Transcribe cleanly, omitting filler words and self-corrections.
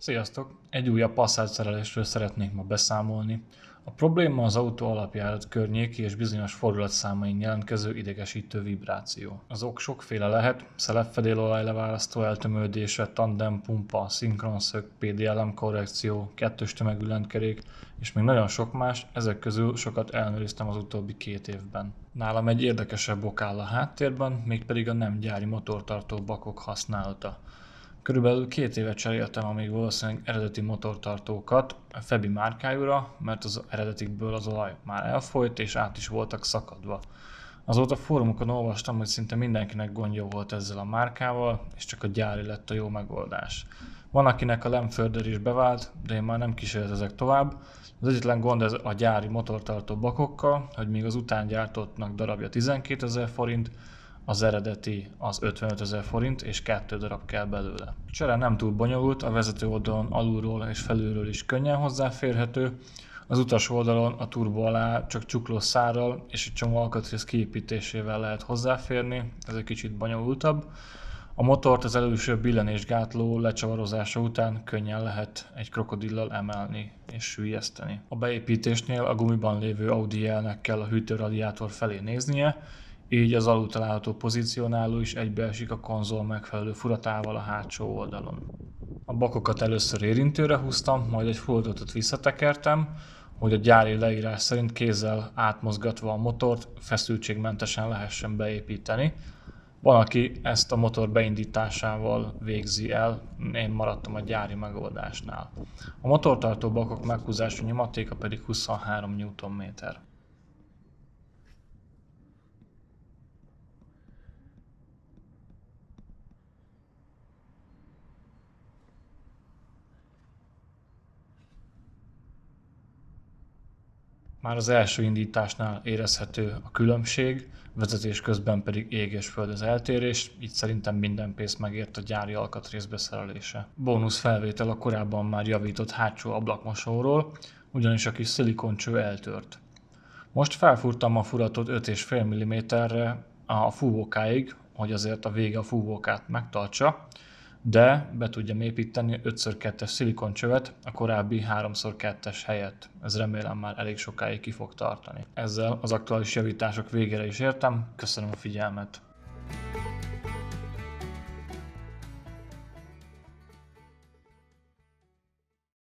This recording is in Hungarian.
Sziasztok! Egy újabb Passat szerelésről szeretnék ma beszámolni. A probléma az autó alapjárat környéki és bizonyos fordulatszámain jelentkező idegesítő vibráció. Az ok sokféle lehet: szelepfedélolaj leválasztó eltömődése, tandem pumpa, szinkronszög, PDLM korrekció, kettős tömegű lentkerék és még nagyon sok más, ezek közül sokat ellenőriztem az utóbbi 2 évben. Nálam egy érdekesebb ok áll a háttérben, mégpedig a nem gyári motortartó bakok használata. Körülbelül 2 éve cseréltem a még valószínűleg eredeti motortartókat a Febi márkájúra, mert az eredetikből az olaj már elfolyt és át is voltak szakadva. Azóta fórumokon olvastam, hogy szinte mindenkinek gondja volt ezzel a márkával, és csak a gyári lett a jó megoldás. Van, akinek a Lemförder is bevált, de én már nem kísérletezek tovább. Az egyetlen gond ez a gyári motortartó bakokkal, hogy míg az utángyártottnak darabja 12 000 forint, az eredeti az 55 000 forint, és 2 darab kell belőle. A csere nem túl bonyolult, a vezető oldalon alulról és felülről is könnyen hozzáférhető, az utas oldalon a turbo alá csak csuklós szárral és egy csomó alkatrész kiépítésével lehet hozzáférni, ez egy kicsit bonyolultabb. A motort az előső billenésgátló lecsavarozása után könnyen lehet egy krokodillal emelni és süllyeszteni. A beépítésnél a gumiban lévő Audi jelnek kell a hűtőradiátor felé néznie, így az alul található pozícionáló is egybeesik a konzol megfelelő furatával a hátsó oldalon. A bakokat először érintőre húztam, majd egy fordulatot visszatekertem, hogy a gyári leírás szerint kézzel átmozgatva a motort feszültségmentesen lehessen beépíteni. Van, aki ezt a motor beindításával végzi el, én maradtam a gyári megoldásnál. A motortartó bakok meghúzási nyomatéka pedig 23 Nm. Már az első indításnál érezhető a különbség, vezetés közben pedig ég és föld az eltérés, így szerintem minden pénz megért a gyári alkatrész beszerelése. Bónusz felvétel a korábban már javított hátsó ablakmosóról, ugyanis a kis szilikoncső eltört. Most felfúrtam a furatot 5,5 mm-re a fúvókáig, hogy azért a vége a fúvókát megtartsa, de be tudjam építeni 5x2-es szilikoncsövet a korábbi 3x2-es helyett. Ez remélem már elég sokáig ki fog tartani. Ezzel az aktuális javítások végére is értem, köszönöm a figyelmet!